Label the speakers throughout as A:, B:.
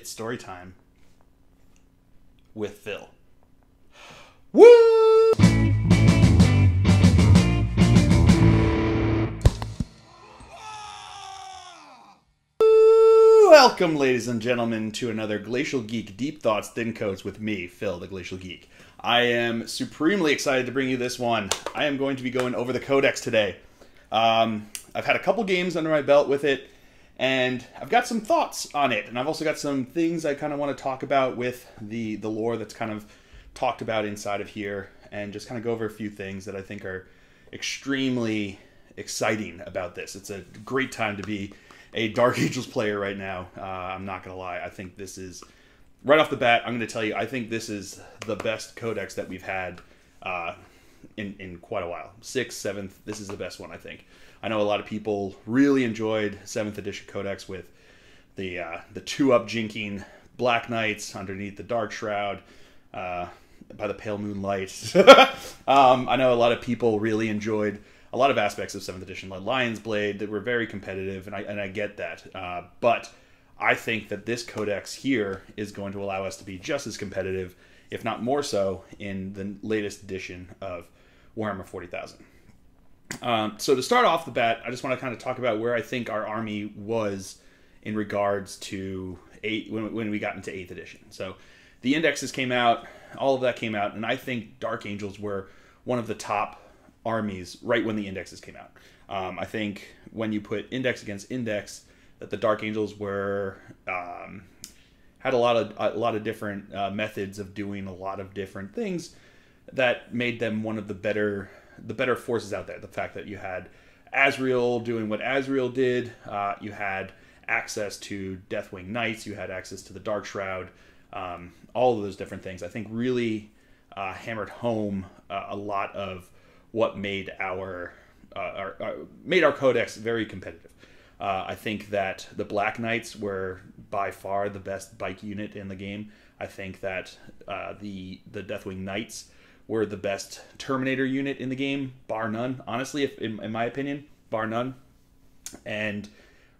A: It's story time with Phil. Woo! Welcome, ladies and gentlemen, to another Glacial Geek Deep Thoughts Thin Coats with me, Phil, the Glacial Geek. I am supremely excited to bring you this one. I am going to be going over the Codex today. I've had a couple games under my belt with it, and I've got some thoughts on it, and I've also got some things I kind of want to talk about with the lore that's kind of talked about inside of here, and just kind of go over a few things that I think are extremely exciting about this. It's a great time to be a Dark Angels player right now. I'm not going to lie. I think this is, right off the bat, I'm going to tell you, I think this is the best Codex that we've had in quite a while. 6th, 7th, this is the best one, I think. I know a lot of people really enjoyed 7th edition Codex with the 2-up jinking Black Knights underneath the Dark Shroud by the pale moonlight. I know a lot of people really enjoyed a lot of aspects of 7th edition, like Lion's Blade, that were very competitive, and I get that. But I think that this Codex here is going to allow us to be just as competitive, if not more so, in the latest edition of Warhammer 40,000. So to start off the bat, I just want to kind of talk about where I think our army was in regards to when we got into 8th edition. So the indexes came out, all of that came out, and I think Dark Angels were one of the top armies right when the indexes came out. I think when you put index against index, that the Dark Angels were had a lot of different methods of doing a lot of different things that made them one of the better forces out there. The fact that you had Azrael doing what Azrael did, you had access to Deathwing Knights, you had access to the Dark Shroud, all of those different things, I think really hammered home a lot of what made our Codex very competitive. I think that the Black Knights were by far the best bike unit in the game. I think that the Deathwing Knights were the best Terminator unit in the game, bar none. Honestly, in my opinion, bar none. And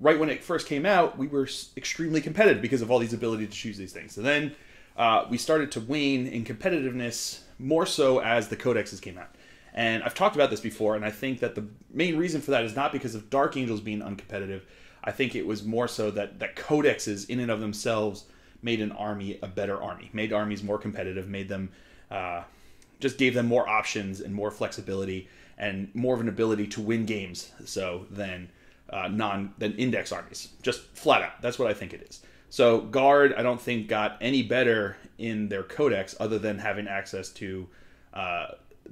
A: right when it first came out, we were extremely competitive because of all these ability to choose these things. So then we started to wane in competitiveness more so as the Codexes came out. And I've talked about this before, and I think that the main reason for that is not because of Dark Angels being uncompetitive. I think it was more so that Codexes in and of themselves made an army a better army, made armies more competitive, made them just gave them more options and more flexibility and more of an ability to win games than index armies. Just flat out. That's what I think it is. So Guard, I don't think got any better in their Codex other than having access to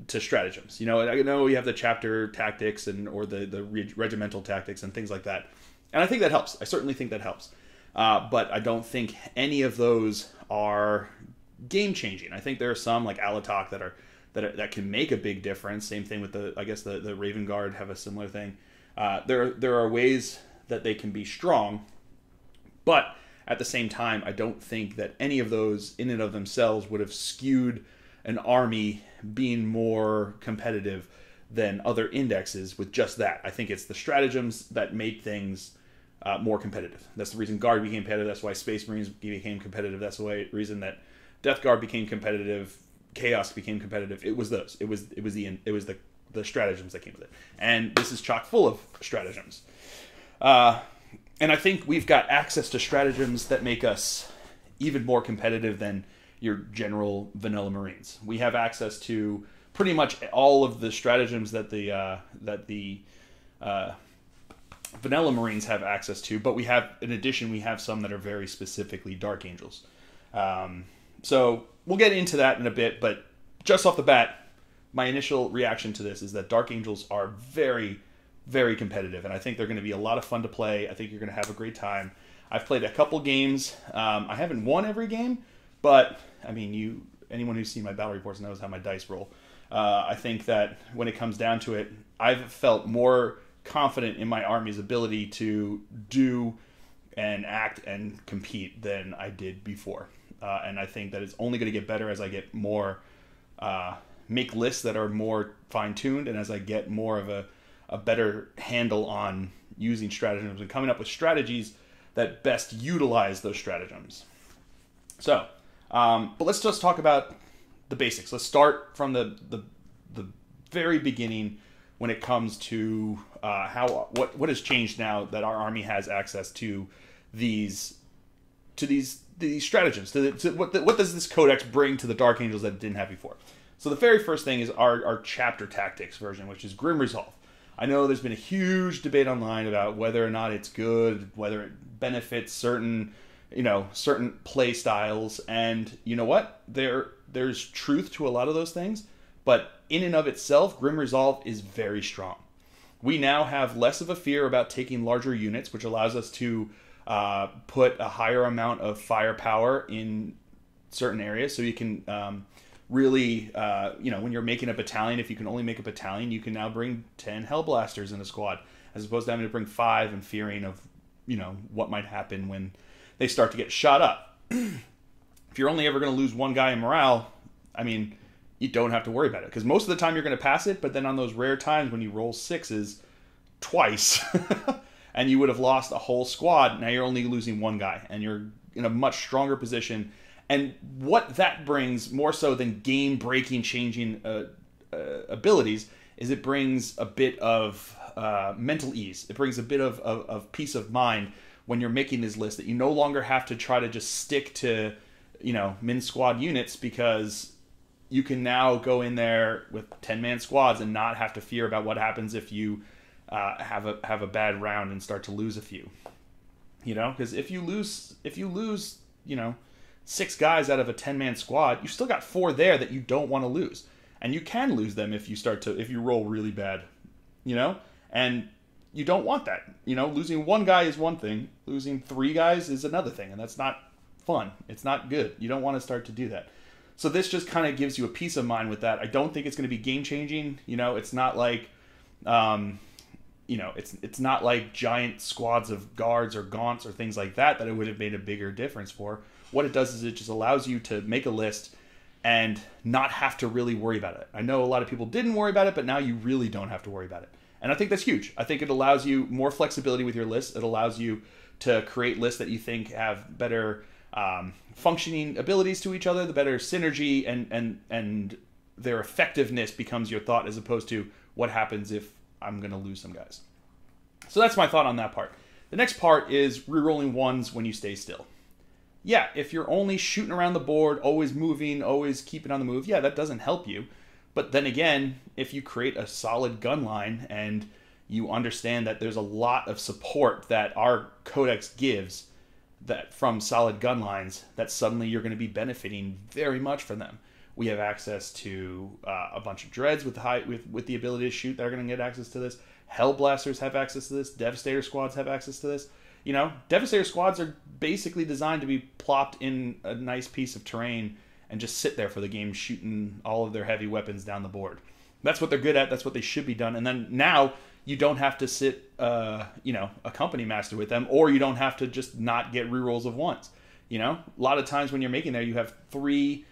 A: stratagems. You know, I know you have the chapter tactics or the regimental tactics and things like that. And I think that helps. I certainly think that helps. But I don't think any of those are game changing. I think there are some like Alatok that can make a big difference. Same thing with the Raven Guard have a similar thing. There are ways that they can be strong, but at the same time, I don't think that any of those in and of themselves would have skewed an army being more competitive than other indexes with just that. I think it's the stratagems that made things more competitive. That's the reason Guard became competitive. That's why Space Marines became competitive. That's the reason that Death Guard became competitive. Chaos became competitive. It was those. It was the stratagems that came with it. And this is chock full of stratagems. And I think we've got access to stratagems that make us even more competitive than your general vanilla Marines. We have access to pretty much all of the stratagems that the vanilla Marines have access to, but in addition, we have some that are very specifically Dark Angels. So we'll get into that in a bit, but just off the bat, my initial reaction to this is that Dark Angels are very, very competitive, and I think they're going to be a lot of fun to play. I think you're going to have a great time. I've played a couple games. I haven't won every game, but I mean, anyone who's seen my battle reports knows how my dice roll. I think that when it comes down to it, I've felt more confident in my army's ability to do and act and compete than I did before. And I think that it's only going to get better as I get more, make lists that are more fine-tuned, and as I get more of a better handle on using stratagems and coming up with strategies that best utilize those stratagems. So, but let's just talk about the basics. Let's start from the very beginning when it comes to what has changed now that our army has access to these stratagems. What does this codex bring to the Dark Angels that it didn't have before? So the very first thing is our chapter tactics version, which is Grim Resolve. I know there's been a huge debate online about whether or not it's good, whether it benefits certain play styles, and you know what? There's truth to a lot of those things, but in and of itself, Grim Resolve is very strong. We now have less of a fear about taking larger units, which allows us to put a higher amount of firepower in certain areas. So you can really, when you're making a battalion, if you can only make a battalion, you can now bring 10 Hellblasters in a squad, as opposed to having to bring 5 and fearing of, what might happen when they start to get shot up. If you're only ever going to lose one guy in morale, you don't have to worry about it, because most of the time you're going to pass it, but then on those rare times when you roll 6s twice and you would have lost a whole squad, now you're only losing one guy and you're in a much stronger position. And what that brings, more so than game-breaking, changing abilities, is it brings a bit of mental ease. It brings a bit of peace of mind when you're making this list, that you no longer have to try to just stick to, min squad units, because you can now go in there with 10-man squads and not have to fear about what happens if you have a bad round and start to lose a few. Because if you lose 6 guys out of a 10-man squad, you still got 4 there that you don't want to lose, and you can lose them if you roll really bad, and you don't want that. Losing 1 guy is one thing, losing 3 guys is another thing, and that's not fun. It's not good. You don't want to start to do that. So this just kind of gives you a peace of mind with that. I don't think it's going to be game changing. It's not like, it's not like giant squads of guards or gaunts or things like that it would have made a bigger difference for. What it does is it just allows you to make a list and not have to really worry about it. I know a lot of people didn't worry about it, but now you really don't have to worry about it. And I think that's huge. I think it allows you more flexibility with your list. It allows you to create lists that you think have better functioning abilities to each other, the better synergy, and their effectiveness becomes your thought, as opposed to what happens if I'm going to lose some guys. So that's my thought on that part. The next part is rerolling 1s when you stay still. Yeah, if you're only shooting around the board, always moving, always keeping on the move, yeah, that doesn't help you. But then again, if you create a solid gun line and you understand that there's a lot of support that our codex gives that from solid gun lines, that suddenly you're going to be benefiting very much from them. We have access to a bunch of dreads with the ability to shoot that are going to get access to this. Hellblasters have access to this. Devastator squads have access to this. Devastator squads are basically designed to be plopped in a nice piece of terrain and just sit there for the game, shooting all of their heavy weapons down the board. That's what they're good at. That's what they should be done. And then now you don't have to sit, a company master with them, or you don't have to just not get rerolls of 1s. A lot of times when you're making there, you have three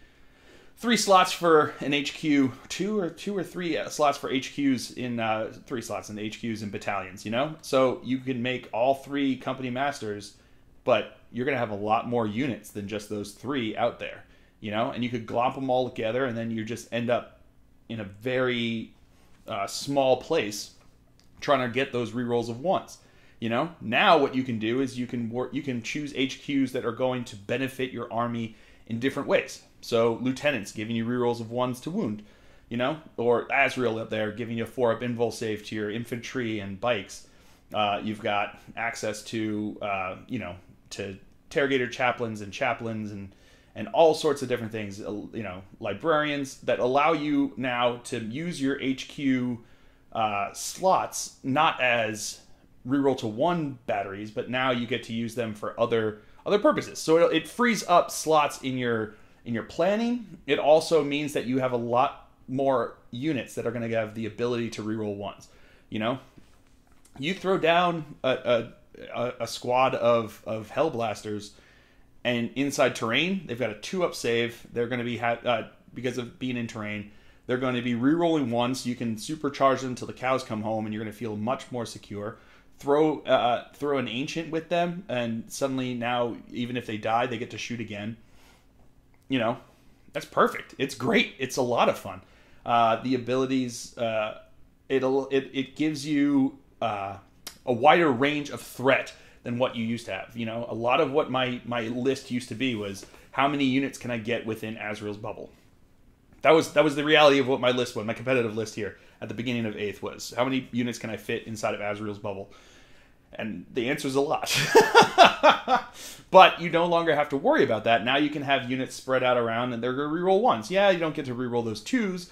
A: slots for an HQ, two or three slots for HQs in 3 slots in the HQs in battalions. So you can make all 3 company masters, but you're going to have a lot more units than just those 3 out there. And you could glomp them all together, and then you just end up in a very small place trying to get those rerolls of 1s. Now what you can do is you can choose HQs that are going to benefit your army in different ways. So lieutenants giving you rerolls of 1s to wound, or Azrael up there giving you a 4-up invul save to your infantry and bikes. You've got access to to interrogator chaplains and all sorts of different things. Librarians that allow you now to use your HQ slots not as reroll to 1 batteries, but now you get to use them for other purposes. So it frees up slots in your planning. It also means that you have a lot more units that are going to have the ability to reroll 1s. You throw down a squad of Hellblasters, and inside terrain, they've got a 2-up save. They're going to be because of being in terrain, they're going to be rerolling 1s. So you can supercharge them until the cows come home, and you're going to feel much more secure. Throw an ancient with them, and suddenly now, even if they die, they get to shoot again. you know, that's perfect. It's great. It's a lot of fun. The abilities, it gives you a wider range of threat than what you used to have. You know, a lot of what my list used to be was how many units can I get within Azrael's bubble. That was the reality of what my list was. My competitive list here at the beginning of 8th was how many units can I fit inside of Azrael's bubble. And the answer is a lot. But you no longer have to worry about that. Now you can have units spread out around and they're going to reroll 1s. Yeah, you don't get to reroll those 2s,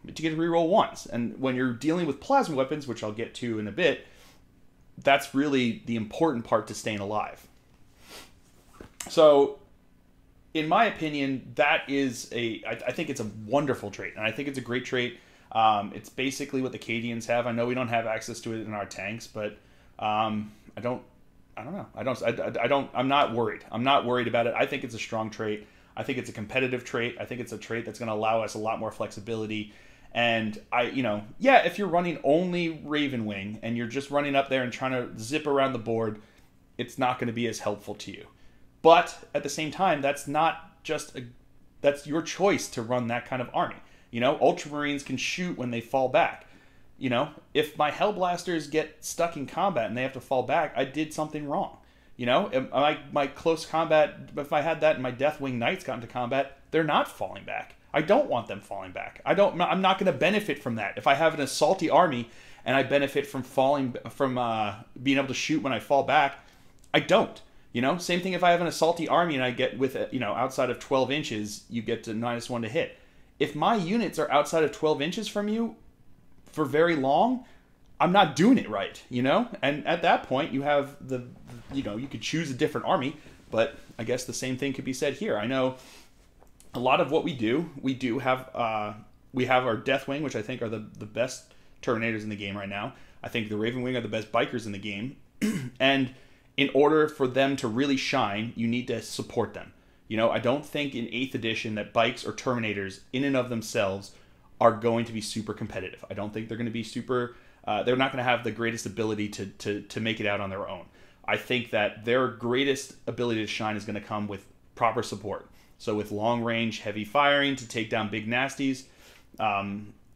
A: but you get to reroll 1s. And when you're dealing with plasma weapons, which I'll get to in a bit, that's really the important part to staying alive. So, in my opinion, that is I think it's a wonderful trait. And I think it's a great trait. It's basically what the Cadians have. I know we don't have access to it in our tanks, but I'm not worried. I'm not worried about it. I think it's a strong trait. I think it's a competitive trait. I think it's a trait that's going to allow us a lot more flexibility. And if you're running only Raven Wing and you're just running up there and trying to zip around the board, it's not going to be as helpful to you. But at the same time, that's your choice to run that kind of army. You know, Ultramarines can shoot when they fall back. You know, if my Hellblasters get stuck in combat and they have to fall back, I did something wrong. You know, my close combat, if I had that and my Deathwing Knights got into combat, they're not falling back. I don't want them falling back. I'm not going to benefit from that. If I have an assaulty army and I benefit from being able to shoot when I fall back, I don't. You know, same thing if I have an assaulty army and I get with, outside of 12 inches, you get to -1 to hit. If my units are outside of 12 inches from you for very long, I'm not doing it right, you know? And at that point, you have you could choose a different army, but I guess the same thing could be said here. I know a lot of what we do have our Deathwing, which I think are the best Terminators in the game right now. I think the Raven Wing are the best bikers in the game. And in order for them to really shine, you need to support them. You know, I don't think in 8th edition that bikes or Terminators in and of themselves are going to be super competitive. I don't think they're going to be super... they're not going to have the greatest ability to make it out on their own. I think that their greatest ability to shine is going to come with proper support. So with long-range, heavy firing to take down big nasties,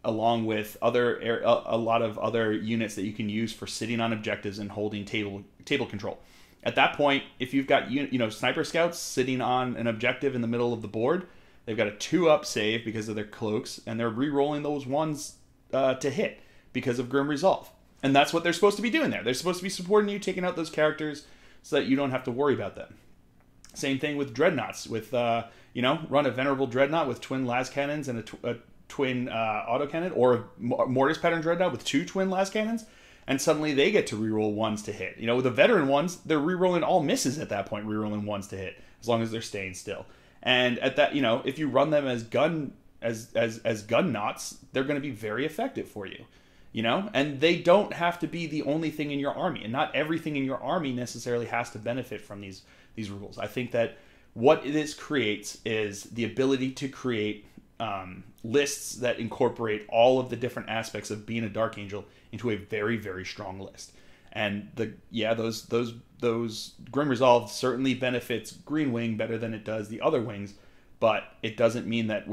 A: along with a lot of other units that you can use for sitting on objectives and holding table control. At that point, if you've got sniper scouts sitting on an objective in the middle of the board, they've got a 2-up save because of their cloaks, and they're re-rolling those 1s to hit because of Grim Resolve. And that's what they're supposed to be doing there. They're supposed to be supporting you, taking out those characters so that you don't have to worry about them. Same thing with Dreadnoughts. Run a Venerable Dreadnought with twin las cannons and a twin autocannon, or a Mortis Pattern Dreadnought with 2 twin las cannons, and suddenly they get to reroll 1s to hit. You know, with the veteran ones, they're rerolling all misses at that point, rerolling 1s to hit, as long as they're staying still. And at that, if you run them as gun knots, they're going to be very effective for you. You know, and they don't have to be the only thing in your army, and not everything in your army necessarily has to benefit from these rules. I think that what this creates is the ability to create lists that incorporate all of the different aspects of being a Dark Angel into a very, very strong list. And those Grim Resolve certainly benefits Green Wing better than it does the other wings, but it doesn't mean that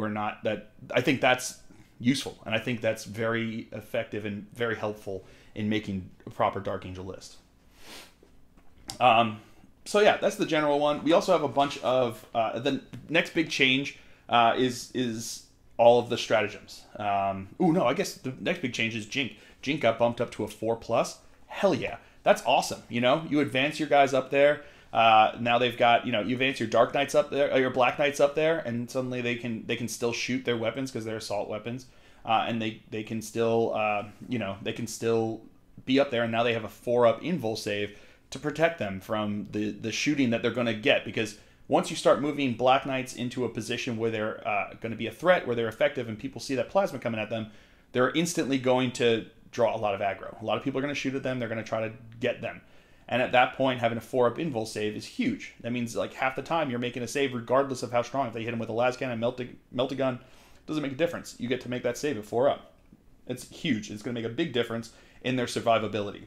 A: I think that's useful, and I think that's very effective and very helpful in making a proper Dark Angel list. So yeah, that's the general one. We also have a bunch of the next big change is all of the stratagems. I guess the next big change is Jink. Jink got bumped up to a 4+. Hell yeah, that's awesome. You know, you advance your guys up there. Now they've got, you advance your Dark Knights up there, or your Black Knights up there, and suddenly they can still shoot their weapons because they're assault weapons, and they can still they can still be up there. And now they have a 4-up invul save to protect them from the shooting that they're going to get, because once you start moving Black Knights into a position where they're going to be a threat, where they're effective, and people see that plasma coming at them, they're instantly going to draw a lot of aggro. A lot of people are going to shoot at them. They're going to try to get them. And at that point, having a 4-up invul save is huge. That means like half the time you're making a save regardless of how strong. If they hit him with a las cannon, melt-a-gun, doesn't make a difference. You get to make that save at 4-up. It's huge. It's going to make a big difference in their survivability.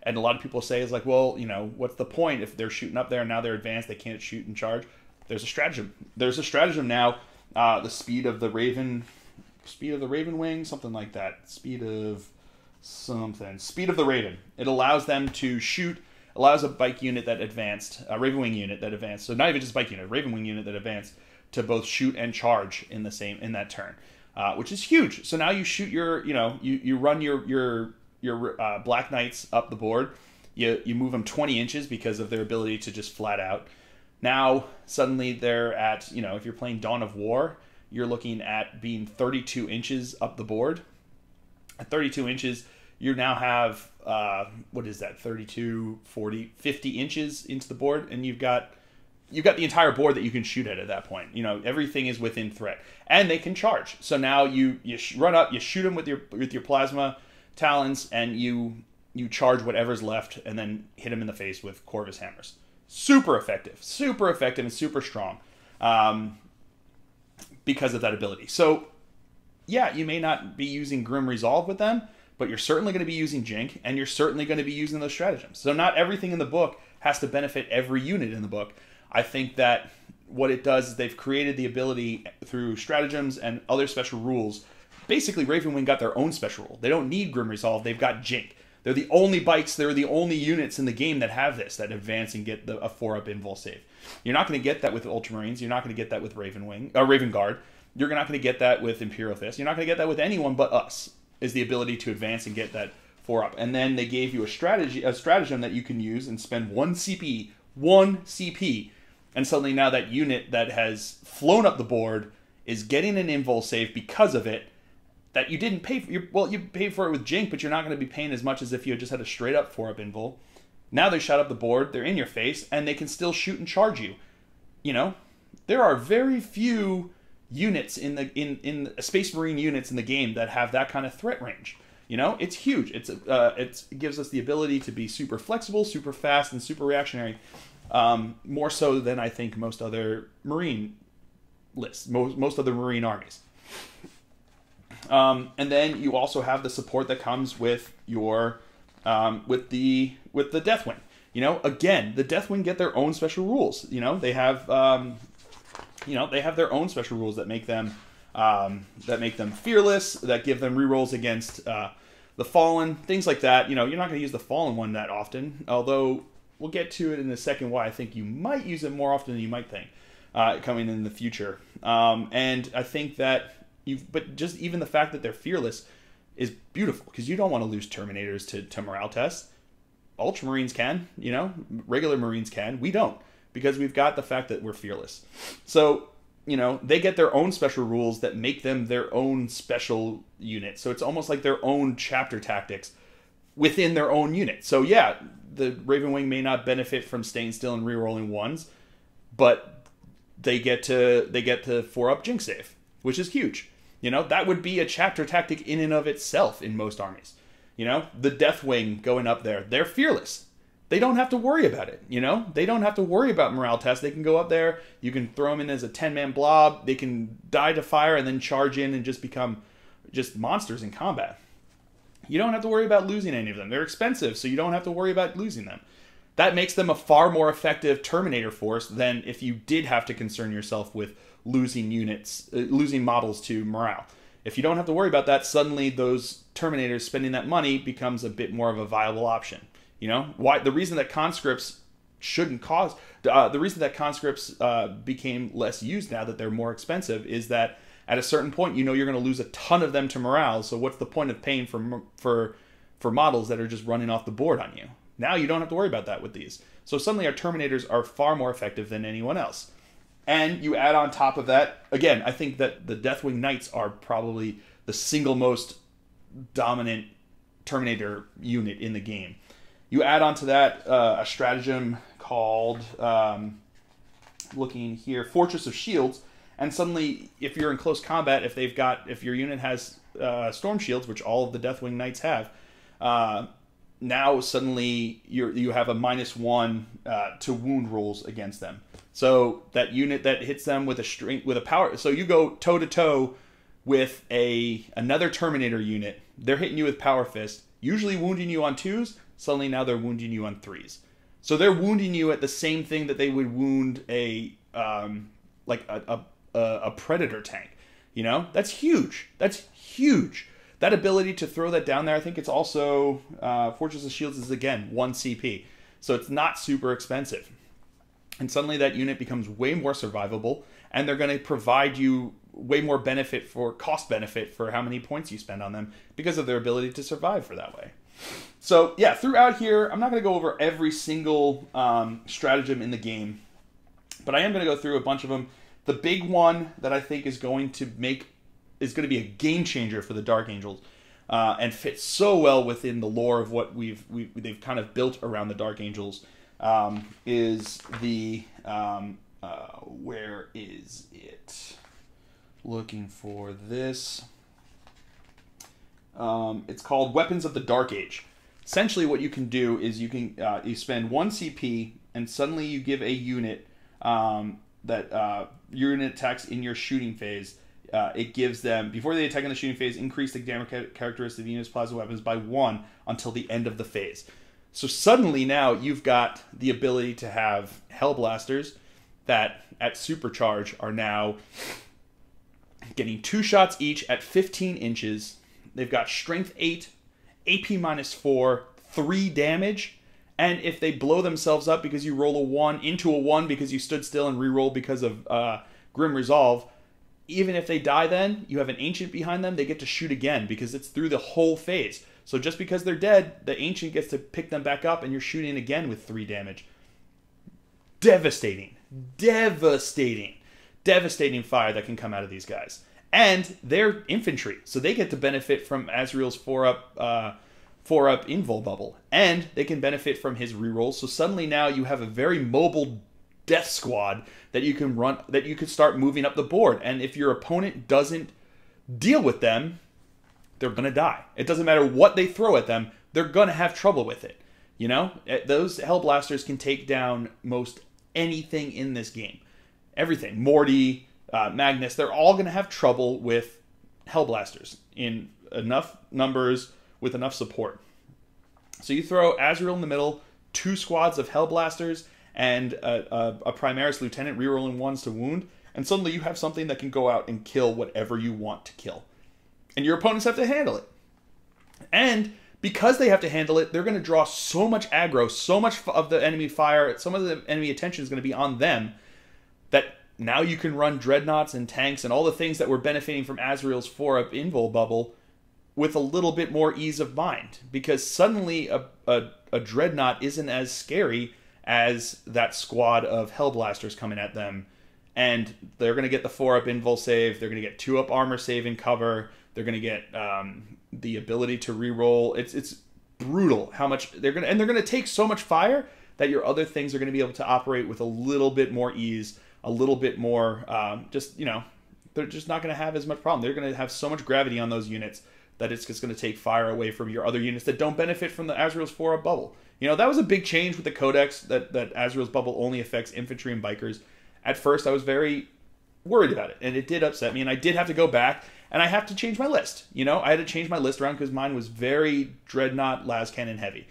A: And a lot of people say is like, well, what's the point if they're shooting up there and now they're advanced, they can't shoot and charge? there's a stratagem. There's a stratagem now. The speed of the Raven Wing, something like that. Speed of the Raven. It allows them to shoot. Allows a bike unit that advanced, a Raven Wing unit that advanced. So not even just bike unit, a Raven Wing unit that advanced to both shoot and charge in that turn, which is huge. So now you shoot you run your Black Knights up the board. You move them 20 inches because of their ability to just flat out. Now suddenly they're at, if you're playing Dawn of War, you're looking at being 32 inches up the board. At 32 inches, you now have, 32, 40, 50 inches into the board, and you've got the entire board that you can shoot at that point. Everything is within threat, and they can charge. So now you run up, you shoot them with your plasma talons, and you charge whatever's left, and then hit them in the face with Corvus hammers. Super effective, and super strong, because of that ability. So yeah, you may not be using Grim Resolve with them, but you're certainly going to be using Jink, and you're certainly going to be using those stratagems. So not everything in the book has to benefit every unit in the book. I think that what it does is they've created the ability through stratagems and other special rules. Basically, Raven Wing got their own special rule. They don't need Grim Resolve. They've got Jink. They're the only bikes, they're the only units in the game that have this, that advance and get a 4-up invul save. You're not going to get that with Ultramarines. You're not going to get that with Raven Guard. You're not going to get that with Imperial Fist. You're not going to get that with anyone but us, is the ability to advance and get that 4-up. And then they gave you a stratagem that you can use and spend 1 CP, and suddenly now that unit that has flown up the board is getting an invul save because of it, that you didn't pay for. You paid for it with Jink, but you're not going to be paying as much as if you had just had a straight up 4-up invul. Now they shot up the board, they're in your face, and they can still shoot and charge you. There are very few units in Space Marine units in the game that have that kind of threat range. It's huge. It gives us the ability to be super flexible, super fast, and super reactionary. More so than I think most other Marine lists, most other Marine armies. And then you also have the support that comes with your with the Deathwing. Again, the Deathwing get their own special rules. They have their own special rules that make them fearless, that give them rerolls against the Fallen, things like that. You're not going to use the Fallen one that often, although we'll get to it in a second why I think you might use it more often than you might think coming in the future. And I think that but just even the fact that they're fearless is beautiful, because you don't want to lose Terminators to morale tests. Ultramarines can, regular Marines can. We don't, because we've got the fact that we're fearless. So, they get their own special rules that make them their own special unit. So it's almost like their own chapter tactics within their own unit. So yeah, the Raven Wing may not benefit from staying still and rerolling ones, but they get to 4-up Jink save, which is huge. That would be a chapter tactic in and of itself in most armies. The Deathwing going up there, they're fearless. They don't have to worry about it, They don't have to worry about morale tests. They can go up there, you can throw them in as a 10-man blob, they can die to fire and then charge in and just become just monsters in combat. You don't have to worry about losing any of them. They're expensive, so you don't have to worry about losing them. That makes them a far more effective Terminator force than if you did have to concern yourself with losing models to morale. If you don't have to worry about that, suddenly those Terminators spending that money becomes a bit more of a viable option. Why the reason that conscripts became less used now that they're more expensive is that at a certain point, you're going to lose a ton of them to morale. So what's the point of paying for models that are just running off the board on you? Now you don't have to worry about that with these. So suddenly our Terminators are far more effective than anyone else. And you add on top of that, again, I think that the Deathwing Knights are probably the single most dominant Terminator unit in the game. You add on to that a stratagem called, looking here, Fortress of Shields, and suddenly, if you're in close combat, if your unit has Storm Shields, which all of the Deathwing Knights have, now suddenly you have a -1 to wound rolls against them. So that unit that hits them with a power, so you go toe to toe with another Terminator unit. They're hitting you with Power Fist, usually wounding you on 2s. Suddenly now they're wounding you on 3s. So they're wounding you at the same thing that they would wound a like a predator tank. You know, that's huge. That's huge. That ability to throw that down there, I think it's also Fortress of Shields is again 1 CP, so it's not super expensive. And suddenly that unit becomes way more survivable, and they're going to provide you way more benefit for cost benefit for how many points you spend on them because of their ability to survive for that way. So yeah, throughout here, I'm not going to go over every single stratagem in the game, but I am going to go through a bunch of them. The big one that I think is going to be a game changer for the Dark Angels, and fits so well within the lore of what they've kind of built around the Dark Angels, is the where is it? Looking for this. It's called Weapons of the Dark Age. Essentially, what you can do is you spend 1 CP, and suddenly you give a unit that unit attacks in your shooting phase. It gives them, before they attack in the shooting phase, increase the damage characteristic of the unit's plasma weapons by 1 until the end of the phase. So suddenly now you've got the ability to have Hellblasters that at supercharge are now getting 2 shots each at 15 inches. They've got strength 8, AP -4, 3 damage, and if they blow themselves up because you roll a 1 into a 1 because you stood still and reroll because of Grim Resolve, even if they die then, you have an Ancient behind them, they get to shoot again because it's through the whole phase. So just because they're dead, the Ancient gets to pick them back up and you're shooting again with 3 damage. Devastating. Devastating. Devastating fire that can come out of these guys. And they're infantry, so they get to benefit from Azrael's 4-up invul bubble. And they can benefit from his rerolls, so suddenly now you have a very mobile death squad that you can run, that you could start moving up the board. And if your opponent doesn't deal with them, they're going to die. It doesn't matter what they throw at them, they're going to have trouble with it. You know, those Hellblasters can take down most anything in this game. Everything. Morty, Magnus, they're all going to have trouble with Hellblasters in enough numbers with enough support. So you throw Azrael in the middle, 2 squads of Hellblasters, and a Primaris Lieutenant rerolling 1s to wound, and suddenly you have something that can go out and kill whatever you want to kill. And your opponents have to handle it. And because they have to handle it, they're going to draw so much aggro, so much of the enemy fire, some of the enemy attention is going to be on them, that now you can run Dreadnoughts and tanks and all the things that were benefiting from Azrael's 4-up invul bubble with a little bit more ease of mind. Because suddenly a Dreadnought isn't as scary as that squad of Hellblasters coming at them. And they're going to get the 4-up invul save, they're going to get 2-up armor save and cover, they're going to get the ability to reroll. It's brutal how much they're going to... And they're going to take so much fire that your other things are going to be able to operate with a little bit more ease, a little bit more, they're just not going to have as much problem. They're going to have so much gravity on those units that it's just going to take fire away from your other units that don't benefit from the Azrael's 4-up bubble. You know, that was a big change with the Codex, that Azrael's bubble only affects infantry and bikers. At first, I was very worried about it, and it did upset me, and I did have to go back, and I have to change my list. You know, I had to change my list around because mine was very Dreadnought, las cannon heavy.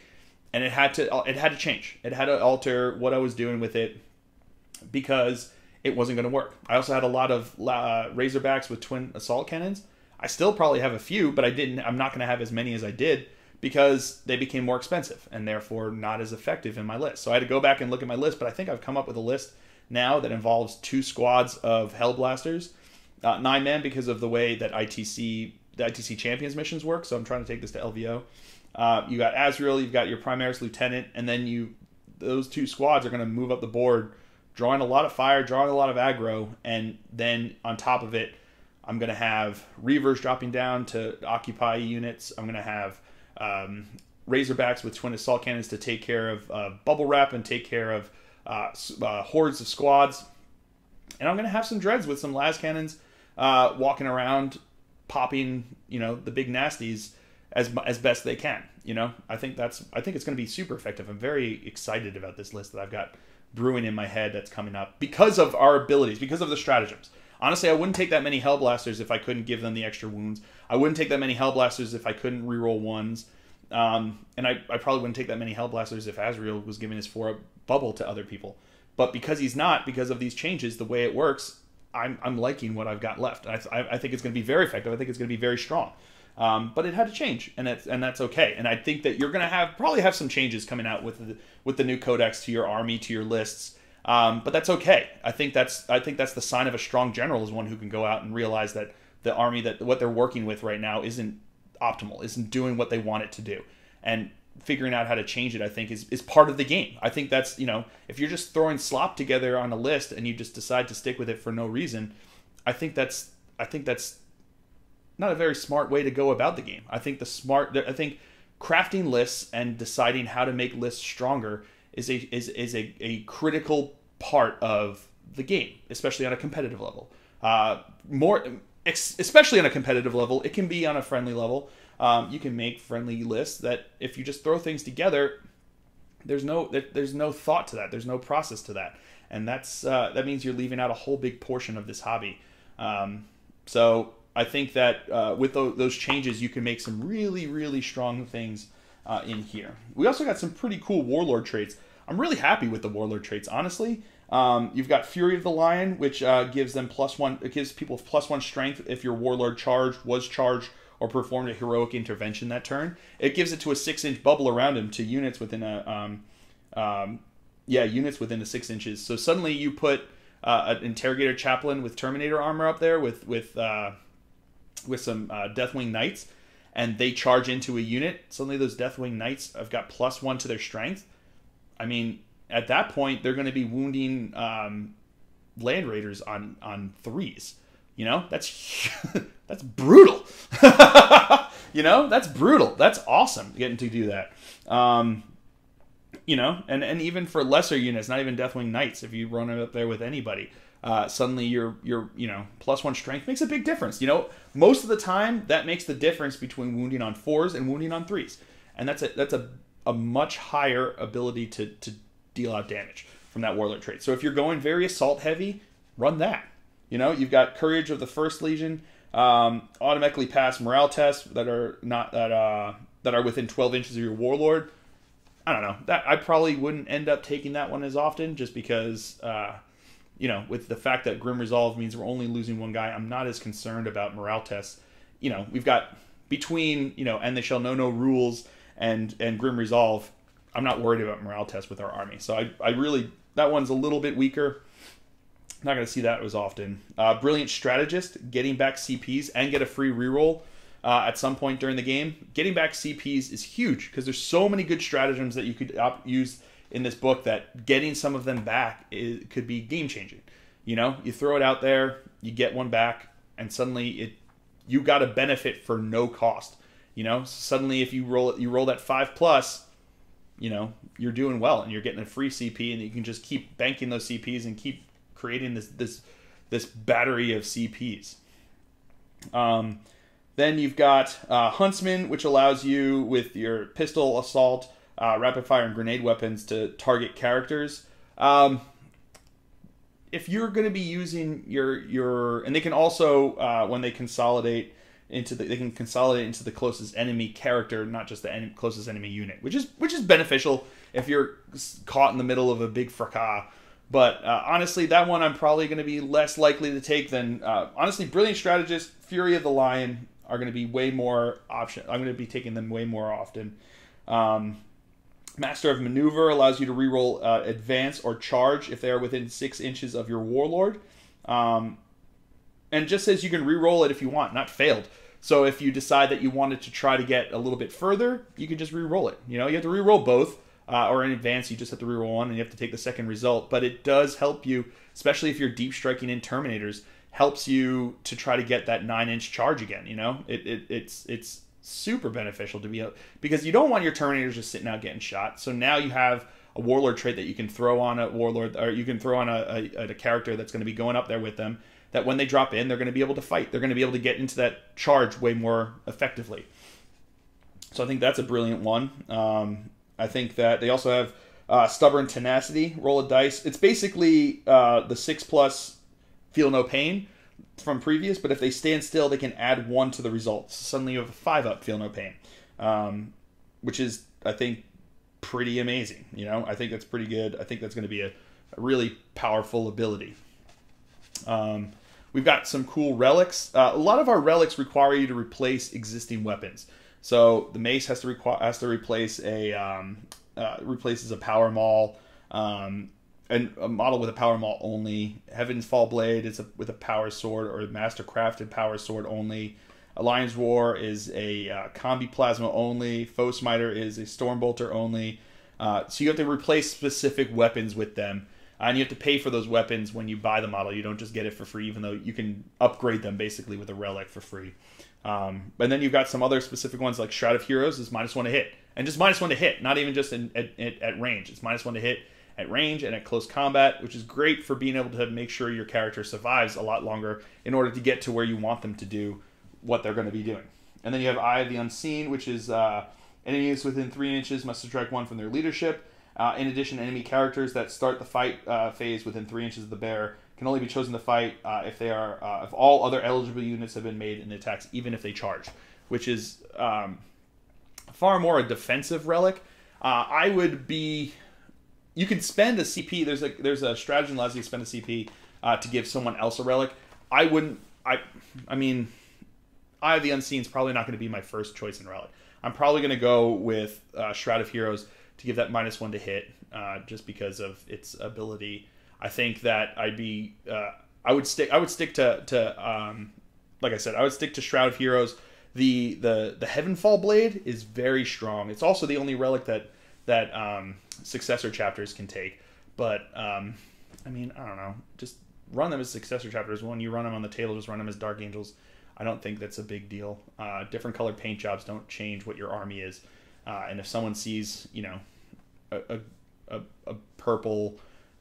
A: And it had to change. It had to alter what I was doing with it because it wasn't going to work. I also had a lot of Razorbacks with twin assault cannons. I still probably have a few, but I'm not going to have as many as I did because they became more expensive and therefore not as effective in my list. So I had to go back and look at my list, but I think I've come up with a list now that involves 2 squads of Hellblasters, 9-man because of the way that the ITC Champions missions work, so I'm trying to take this to LVO. You got Azrael, you've got your Primaris Lieutenant, and then those 2 squads are going to move up the board, drawing a lot of fire, drawing a lot of aggro, and then on top of it, I'm going to have Reavers dropping down to occupy units. I'm going to have Razorbacks with twin assault cannons to take care of Bubble Wrap and take care of hordes of squads. And I'm going to have some Dreads with some las cannons walking around, popping, the big nasties as best they can. I think it's going to be super effective. I'm very excited about this list that I've got brewing in my head that's coming up because of our abilities, because of the stratagems. Honestly, I wouldn't take that many Hellblasters if I couldn't give them the extra wounds. I wouldn't take that many Hellblasters if I couldn't reroll 1s. And I probably wouldn't take that many Hellblasters if Azrael was giving his 4-up bubble to other people. But because he's not, because of these changes, the way it works, I'm liking what I've got left. I think it's going to be very effective. I think it's going to be very strong. But it had to change, and that's okay. And I think that you're going to probably have some changes coming out with the new codex to your army, to your lists. But that's okay. I think that's the sign of a strong general, is one who can go out and realize that the army, that what they're working with right now isn't optimal, isn't doing what they want it to do, and figuring out how to change it, I think, is part of the game. I think that's, if you're just throwing slop together on a list and you just decide to stick with it for no reason, I think that's not a very smart way to go about the game. I think crafting lists and deciding how to make lists stronger is a critical part of the game, especially on a competitive level. Especially on a competitive level, it can be on a friendly level. You can make friendly lists that, if you just throw things together, there's no thought to that. There's no process to that, and that means you're leaving out a whole big portion of this hobby. So I think that with those changes, you can make some really, really strong things in here. We also got some pretty cool Warlord traits. I'm really happy with the Warlord traits, honestly. You've got Fury of the Lion, which gives them +1. It gives people +1 strength if your Warlord was charged, or performed a heroic intervention that turn. It gives it to a 6-inch bubble around him to units within units within the 6 inches. So suddenly you put an Interrogator Chaplain with Terminator armor up there with some Deathwing Knights, and they charge into a unit. Suddenly those Deathwing Knights have got +1 to their strength. I mean, at that point, they're going to be wounding Land Raiders on 3s. That's brutal. That's brutal. That's awesome, getting to do that. And even for lesser units, not even Deathwing Knights, if you run it up there with anybody, suddenly your +1 strength makes a big difference. Most of the time that makes the difference between wounding on 4s and wounding on 3s, and that's a much higher ability to deal out damage from that Warlord trait. So if you're going very assault heavy, run that. You've got Courage of the First Legion, automatically pass morale tests that are within 12 inches of your Warlord. I don't know. That I probably wouldn't end up taking that one as often, just because with the fact that Grim Resolve means we're only losing one guy, I'm not as concerned about morale tests. We've got between and they shall know no rules and Grim Resolve. I'm not worried about morale tests with our army. So I really, that one's a little bit weaker. Not going to see that as often. Brilliant Strategist, getting back CPs and get a free reroll at some point during the game. Getting back CPs is huge, because there's so many good stratagems that you could use in this book, that getting some of them back could be game changing. You throw it out there, you get one back, and suddenly you got a benefit for no cost. Suddenly if you roll that 5+, you're doing well, and you're getting a free CP, and you can just keep banking those CPs and keep creating this battery of CPs. Then you've got Huntsman, which allows you, with your pistol, assault, rapid fire, and grenade weapons, to target characters. If you're going to be using your and they can also when they consolidate into the closest enemy character, not just the closest enemy unit, which is beneficial if you're caught in the middle of a big fracas. But honestly, that one I'm probably going to be less likely to take than Brilliant Strategist, Fury of the Lion are going to be way more option. I'm going to be taking them way more often. Master of Maneuver allows you to reroll advance or charge if they are within 6 inches of your Warlord, and just says you can reroll it if you want, not failed. So if you decide that you wanted to try to get a little bit further, you can just reroll it. You have to reroll both. Or in advance, you just have to reroll one, and you have to take the second result. But it does help you, especially if you're deep striking in Terminators, helps you to try to get that 9-inch charge again. It's super beneficial to be able, because you don't want your Terminators just sitting out getting shot. So now you have a Warlord trait that you can throw on a Warlord, or you can throw on a character that's going to be going up there with them, that when they drop in, they're going to be able to fight. They're going to be able to get into that charge way more effectively. So I think that's a brilliant one. I think that they also have Stubborn Tenacity, roll a dice. It's basically the 6+ Feel No Pain from previous, but if they stand still, they can add 1 to the results. Suddenly you have a 5-up Feel No Pain, which is, I think, pretty amazing. I think that's pretty good. I think that's going to be a really powerful ability. We've got some cool relics. A lot of our relics require you to replace existing weapons. So the mace has to replace replaces a power maul, and a model with a power maul only. Heaven's Fall Blade is with a power sword or master crafted power sword only. Alliance War is a combi plasma only. Foe Smiter is a Stormbolter only. So you have to replace specific weapons with them. And you have to pay for those weapons when you buy the model. You don't just get it for free, even though you can upgrade them basically with a relic for free. And then you've got some other specific ones like Shroud of Heroes is -1 to hit. And just -1 to hit, not even just at range. It's -1 to hit at range and at close combat, which is great for being able to make sure your character survives a lot longer in order to get to where you want them to do what they're going to be doing. And then you have Eye of the Unseen, which is enemies within 3 inches must subtract 1 from their leadership. In addition, enemy characters that start the fight phase within 3 inches of the bear can only be chosen to fight if all other eligible units have been made in the attacks, even if they charge, which is far more a defensive relic. You can spend a CP. There's a stratagem that allows you to spend a CP to give someone else a relic. I mean, Eye of the Unseen is probably not going to be my first choice in relic. I'm probably going to go with Shroud of Heroes to give that -1 to hit, just because of its ability. I think that I would stick to like I said, I would stick to Shroud of Heroes. The Heavenfall Blade is very strong. It's also the only relic that successor chapters can take. But I mean, I don't know. Just run them as successor chapters. When you run them on the table, just run them as Dark Angels. I don't think that's a big deal. Different colored paint jobs don't change what your army is. And if someone sees, a purple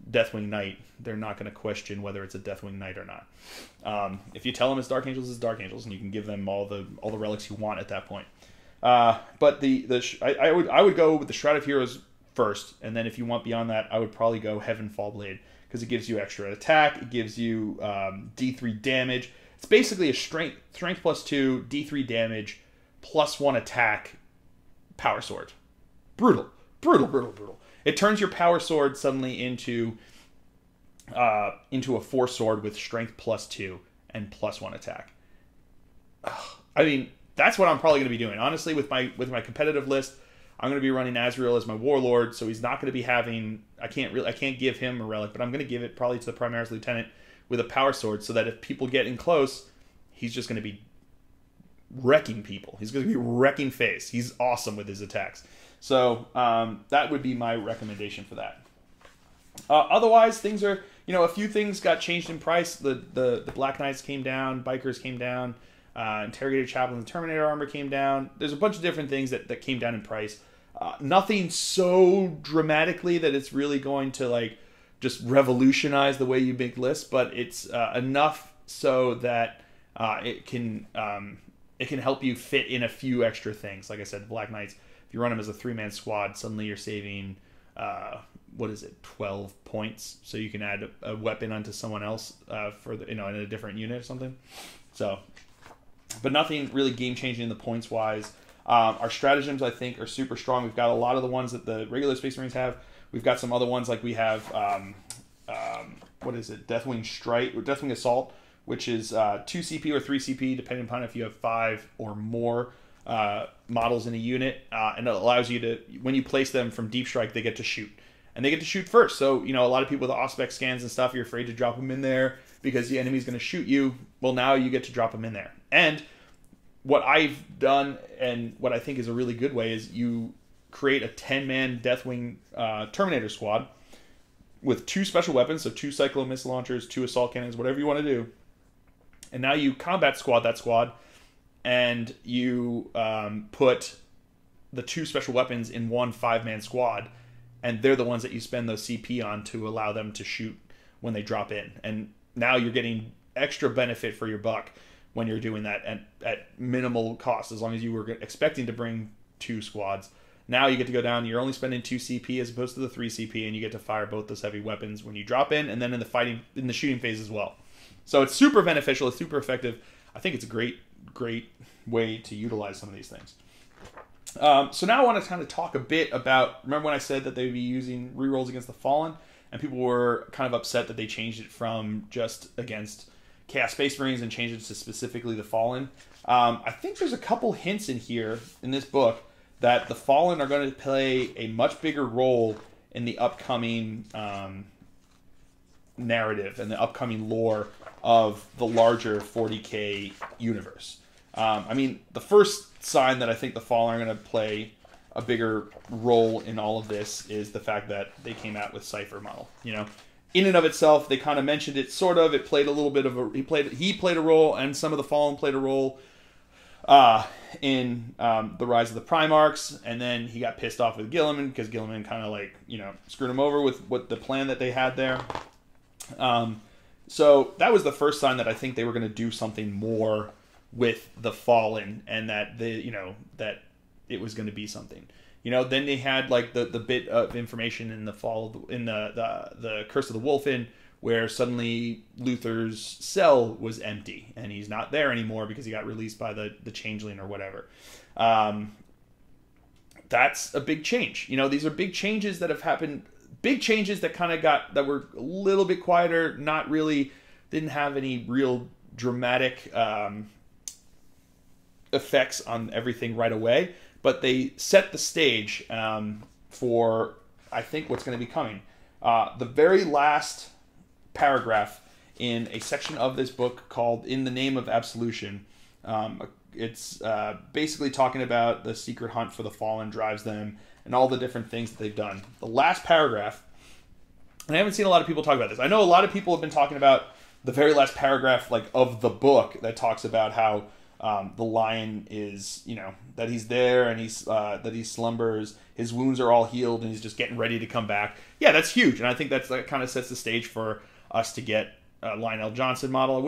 A: Deathwing Knight, they're not going to question whether it's a Deathwing Knight or not. If you tell them it's Dark Angels, it's Dark Angels, and you can give them all the relics you want at that point. But I would go with the Shroud of Heroes first, and then if you want beyond that, I would probably go Heavenfall Blade, because it gives you extra attack, it gives you D3 damage. It's basically a strength +2, D3 damage, +1 attack power sword. Brutal. It turns your power sword suddenly into a force sword with strength +2 and +1 attack. I mean, that's what I'm probably going to be doing. Honestly, with my competitive list, I'm going to be running Azrael as my Warlord, so he's not going to be having. I can't give him a relic, but I'm going to give it probably to the Primaris Lieutenant with a power sword, so that if people get in close, he's just going to be wrecking people. He's going to be wrecking face. He's awesome with his attacks. So that would be my recommendation for that. Otherwise, things are, a few things got changed in price. The Black Knights came down, Bikers came down, Interrogator Chaplain, the Terminator armor came down. There's a bunch of different things that came down in price. Nothing so dramatically that it's really going to just revolutionize the way you make lists, but it's enough so that it can help you fit in a few extra things. Like I said, Black Knights, if you run them as a 3-man squad, suddenly you're saving 12 points, so you can add a weapon onto someone else in a different unit or something. So, but nothing really game changing in the points wise. Our stratagems, I think, are super strong. We've got a lot of the ones that the regular Space Marines have. We've got some other ones, like we have Deathwing Strike or Deathwing Assault, which is 2 CP or 3 CP, depending upon if you have 5 or more models in a unit, and it allows you to, when you place them from Deep Strike, they get to shoot. And they get to shoot first. So, a lot of people with Auspex scans and stuff, you're afraid to drop them in there because the enemy's going to shoot you. Well, now you get to drop them in there. And what I've done, and what I think is a really good way, is you create a 10-man Deathwing Terminator Squad with 2 special weapons, so 2 Cyclo missile launchers, 2 assault cannons, whatever you want to do. And now you combat squad that squad, and you put the 2 special weapons in one 5-man squad, and they're the ones that you spend those CP on to allow them to shoot when they drop in. And now you're getting extra benefit for your buck when you're doing that at minimal cost, as long as you were expecting to bring 2 squads. Now you get to go down, you're only spending 2 CP as opposed to the 3 CP, and you get to fire both those heavy weapons when you drop in, and then in the shooting phase as well. So it's super beneficial, it's super effective. I think it's a great way to utilize some of these things. So now I want to kind of talk a bit about, remember when I said that they'd be using rerolls against the Fallen? and people were kind of upset that they changed it from just against Chaos Space Marines and changed it to specifically the Fallen. I think there's a couple hints in here in this book that the Fallen are going to play a much bigger role in the upcoming narrative and the upcoming lore of the larger 40K universe. I mean, the first sign that I think the Fallen are going to play a bigger role in all of this is the fact that they came out with Cypher model. You know, in and of itself, they kind of mentioned it, sort of. It played a little bit of a he played a role, and some of the Fallen played a role in the Rise of the Primarchs, and then he got pissed off with Gilliman because Gilliman kind of like, you know, screwed him over with what the plan that they had there. So that was the first sign that I think they were going to do something more with the Fallen, and that that it was going to be something. You know, then they had like the bit of information in the the Curse of the Wolfen, where suddenly Luther's cell was empty and he's not there anymore because he got released by the Changeling or whatever. That's a big change. You know, these are big changes that have happened. Big changes that kind of that were a little bit quieter, didn't have any real dramatic effects on everything right away, but they set the stage for, I think, what's going to be coming. The very last paragraph in a section of this book called "In the Name of Absolution," it's basically talking about the secret hunt for the Fallen drives them and all the different things that they've done. The last paragraph, and I haven't seen a lot of people talk about this. I know a lot of people have been talking about the very last paragraph, like, of the book that talks about how the Lion is, you know, that he's there and that he slumbers, his wounds are all healed, and he's just getting ready to come back. Yeah, that's huge, and I think that kind of sets the stage for us to get a Lionel Johnson model. It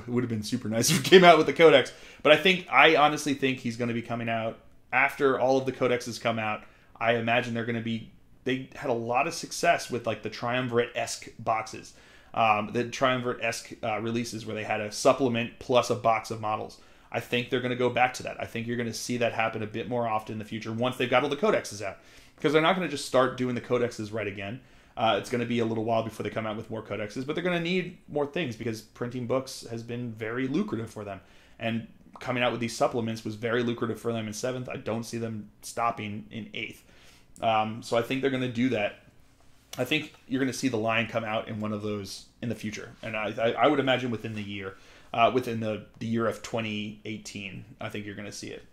A: would have been super nice if it came out with the Codex, but I honestly think he's going to be coming out after all of the Codexes come out. I imagine they had a lot of success with like the Triumvirate-esque boxes, the Triumvirate-esque releases where they had a supplement plus a box of models. I think they're going to go back to that. I think you're going to see that happen a bit more often in the future once they've got all the Codexes out, because they're not going to just start doing the Codexes right again. It's going to be a little while before they come out with more Codexes, but they're going to need more things because printing books has been very lucrative for them, and coming out with these supplements was very lucrative for them in 7th. I don't see them stopping in 8th. So I think they're going to do that. I think you're going to see the line come out in one of those in the future, and I would imagine within the year, within the year of 2018. I think you're going to see it.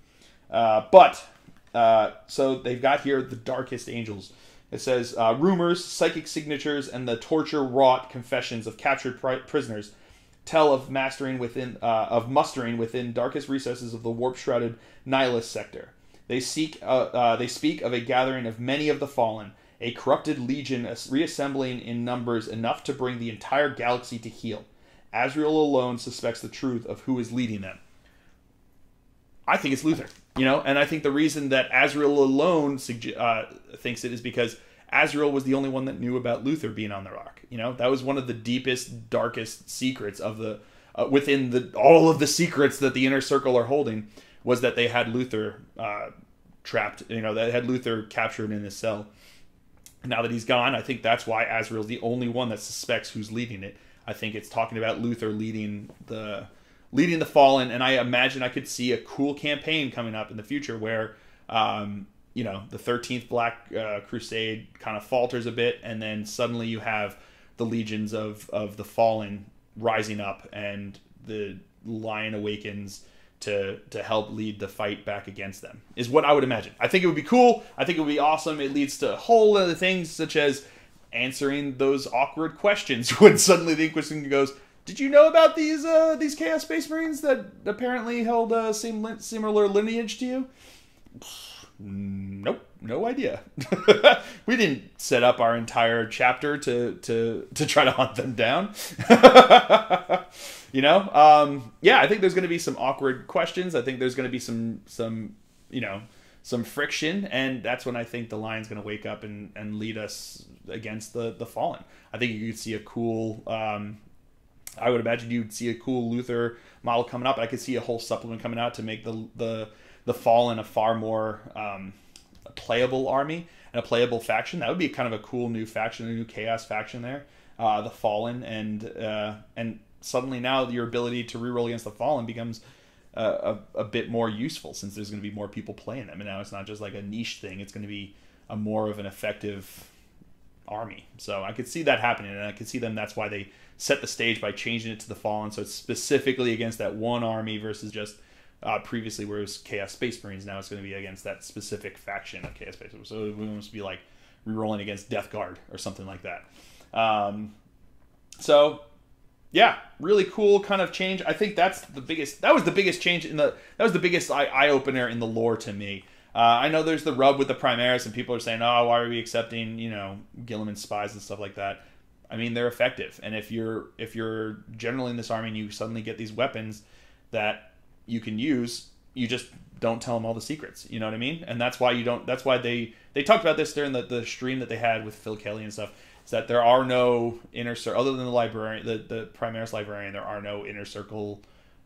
A: So they've got here the Darkest Angels. It says rumors, psychic signatures, and the torture-wrought confessions of captured prisoners tell of mustering within darkest recesses of the warp-shrouded Nihilist sector. They speak of a gathering of many of the fallen, a corrupted legion reassembling in numbers enough to bring the entire galaxy to heel. Azrael alone suspects the truth of who is leading them. I think it's Luther, you know, and I think the reason that Azrael alone thinks it is because Azrael was the only one that knew about Luther being on the rock. You know, that was one of the deepest, darkest secrets of the within all of the secrets that the Inner Circle are holding, was that they had Luther trapped. You know, they had Luther captured in his cell. Now that he's gone, I think that's why Azrael's the only one that suspects who's leading it. I think it's talking about Luther leading the Fallen, and I imagine I could see a cool campaign coming up in the future where, you know, the 13th Black Crusade kind of falters a bit, and then suddenly you have the legions of the Fallen rising up, and the Lion awakens to help lead the fight back against them, is what I would imagine. I think it would be cool. I think it would be awesome. It leads to a whole other things, such as answering those awkward questions when suddenly the Inquisition goes, "Did you know about these Chaos Space Marines that apparently held a similar lineage to you?" Nope, no idea. We didn't set up our entire chapter to try to hunt them down. You know, yeah, I think there's going to be some awkward questions. I think there's going to be some you know, some friction, and that's when I think the Lion's going to wake up and lead us against the Fallen. I think you could see a cool. I would imagine you'd see a cool Luther model coming up. I could see a whole supplement coming out to make the Fallen a far more playable army. and a playable faction. That would be kind of a cool new faction, a new chaos faction there. The Fallen, and suddenly now your ability to reroll against the Fallen becomes a bit more useful, since there's going to be more people playing them, and now it's not just like a niche thing. It's going to be a more of an effective army. So I could see that happening, and I could see them. That's why they set the stage by changing it to the Fallen, so it's specifically against that one army versus just previously where it was Chaos Space Marines. Now it's going to be against that specific faction of Chaos Space Marines. So it must be like rerolling against Death Guard or something like that. So yeah, really cool kind of change. I think that was the biggest change that was the biggest eye opener in the lore to me. I know there's the rub with the Primaris, and people are saying, oh, why are we accepting, Gilliman's spies and stuff like that? I mean, they're effective. And if you're generally in this army and you suddenly get these weapons that you can use, you just don't tell them all the secrets. You know what I mean? And that's why they talked about this during the stream that they had with Phil Kelly and stuff. Is that there are no inner circle, other than the librarian, the Primaris librarian, there are no inner circle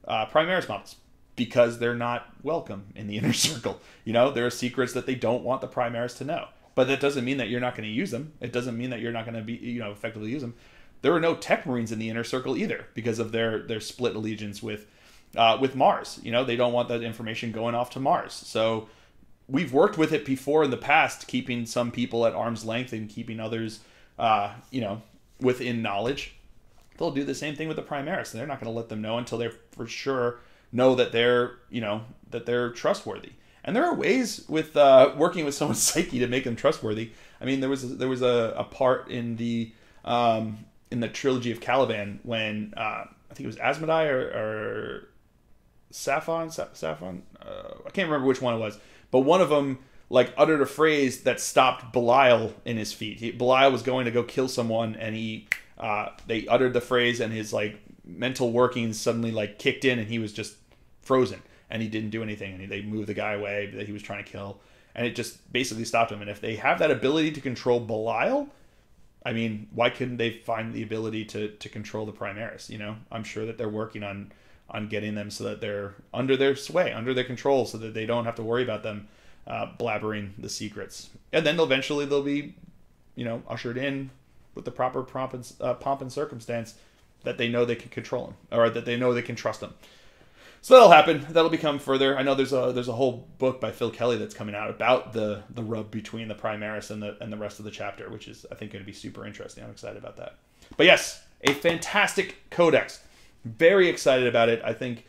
A: Primaris models, because they're not welcome in the inner circle. There are secrets that they don't want the Primaris to know. But that doesn't mean that you're not going to use them. It doesn't mean that you're not going to be, effectively use them. There are no Tech Marines in the inner circle either, because of their split allegiance with Mars. They don't want that information going off to Mars. So we've worked with it before in the past, keeping some people at arm's length and keeping others within knowledge. They'll do the same thing with the Primaris. They're not going to let them know until they're for sure know that they're trustworthy. And there are ways with working with someone's psyche to make them trustworthy. I mean, there was a part in the trilogy of Caliban when I think it was Asmodai or Saffron. I can't remember which one it was, but one of them uttered a phrase that stopped Belial in his feet. Belial was going to go kill someone, and they uttered the phrase, and his mental workings suddenly kicked in, and he was just frozen, and he didn't do anything, and they moved the guy away that he was trying to kill, and it just basically stopped him. And if they have that ability to control Belial, I mean, why couldn't they find the ability to control the Primaris? I'm sure that they're working on getting them so that they're under their sway, under their control, so that they don't have to worry about them blabbering the secrets. And then eventually they'll be, ushered in with the proper pomp and circumstance that they know they can control them, or that they know they can trust them. So that'll happen. That'll become further. I know there's a whole book by Phil Kelly that's coming out about the rub between the Primaris and the rest of the chapter, which is, I think, going to be super interesting. I'm excited about that. But yes, a fantastic codex. Very excited about it. I think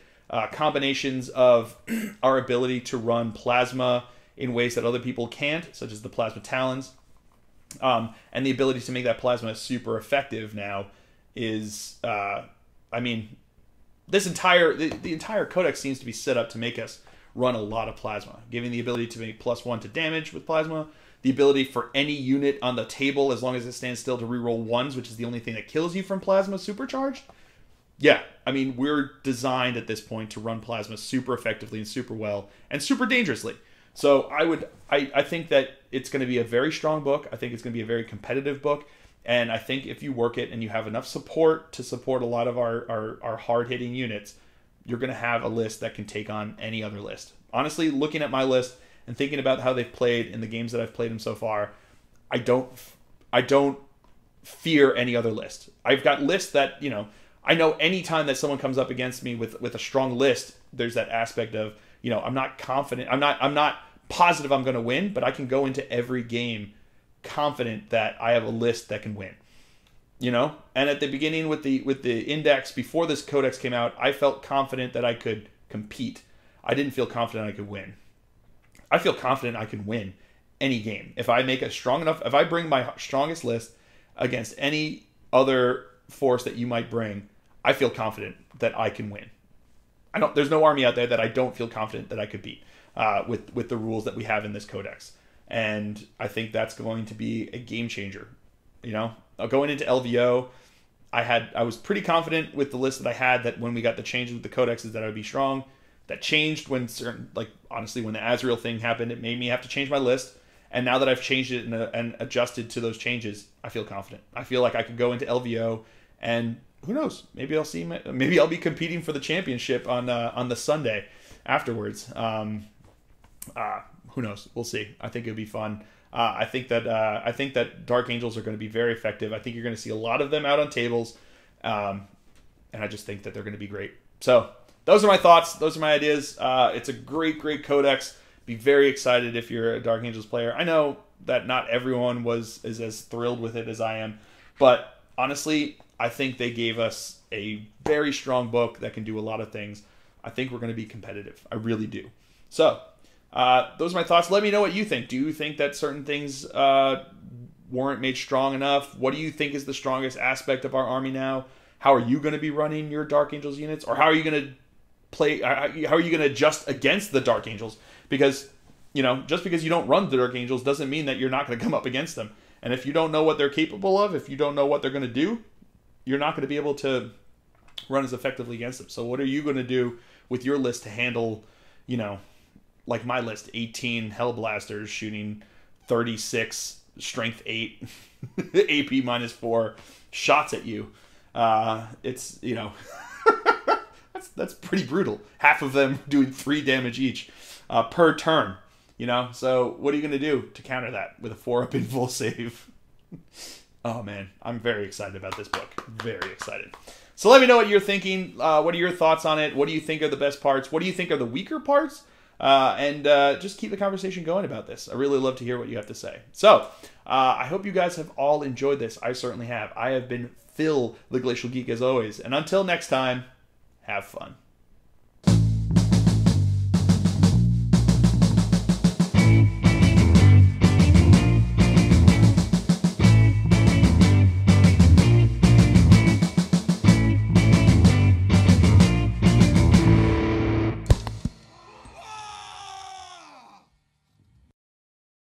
A: combinations of our ability to run plasma in ways that other people can't, such as the plasma talons, and the ability to make that plasma super effective now is, this the entire codex seems to be set up to make us run a lot of plasma, giving the ability to make +1 to damage with plasma, the ability for any unit on the table, as long as it stands still, to reroll ones, which is the only thing that kills you from plasma supercharged. Yeah, I mean, we're designed at this point to run plasma super effectively and super well and super dangerously. So I think that it's going to be a very strong book. I think it's going to be a very competitive book. And I think if you work it and you have enough support to support a lot of our hard-hitting units, you're going to have a list that can take on any other list. Honestly, looking at my list and thinking about how they've played in the games that I've played them so far, I don't fear any other list. I've got lists that, I know any time that someone comes up against me with a strong list, there's that aspect of, I'm not confident. I'm not positive I'm going to win, but I can go into every game confident that I have a list that can win. And at the beginning with the index, before this codex came out, I felt confident that I could compete. I didn't feel confident I could win. I feel confident I can win any game. If I bring my strongest list against any other force that you might bring, I feel confident that I can win. There's no army out there that I don't feel confident that I could beat with the rules that we have in this codex. And I think that's going to be a game changer. Going into LVO, I was pretty confident with the list that I had, that when we got the changes with the codexes that I would be strong. That changed when honestly, when the Azrael thing happened, it made me have to change my list. And now that I've changed it and adjusted to those changes, I feel confident. I feel like I could go into LVO, and who knows? Maybe I'll be competing for the championship on the Sunday afterwards. who knows? We'll see. I think it'll be fun. I think that Dark Angels are going to be very effective. I think you're going to see a lot of them out on tables, and I just think that they're going to be great. So those are my thoughts. Those are my ideas. It's a great codex. Be very excited if you're a Dark Angels player. I know that not everyone is as thrilled with it as I am, but honestly, I think they gave us a very strong book that can do a lot of things. I think we're going to be competitive. I really do. So those are my thoughts. Let me know what you think. Do you think that certain things weren't made strong enough? What do you think is the strongest aspect of our army now? How are you going to be running your Dark Angels units? Or how are you going to play? How are you going to adjust against the Dark Angels? Because, just because you don't run the Dark Angels doesn't mean that you're not going to come up against them. And if you don't know what they're capable of, if you don't know what they're going to do, you're not going to be able to run as effectively against them. So what are you going to do with your list to handle, like my list, 18 Hellblasters shooting 36, strength 8, AP -4 shots at you? It's, that's pretty brutal. Half of them doing 3 damage each per turn, So what are you going to do to counter that with a 4-up invul save? Oh, man. I'm very excited about this book. Very excited. So let me know what you're thinking. What are your thoughts on it? What do you think are the best parts? What do you think are the weaker parts? And just keep the conversation going about this. I really love to hear what you have to say. So I hope you guys have all enjoyed this. I certainly have. I have been Phil, the Glacial Geek, as always. And until next time, have fun.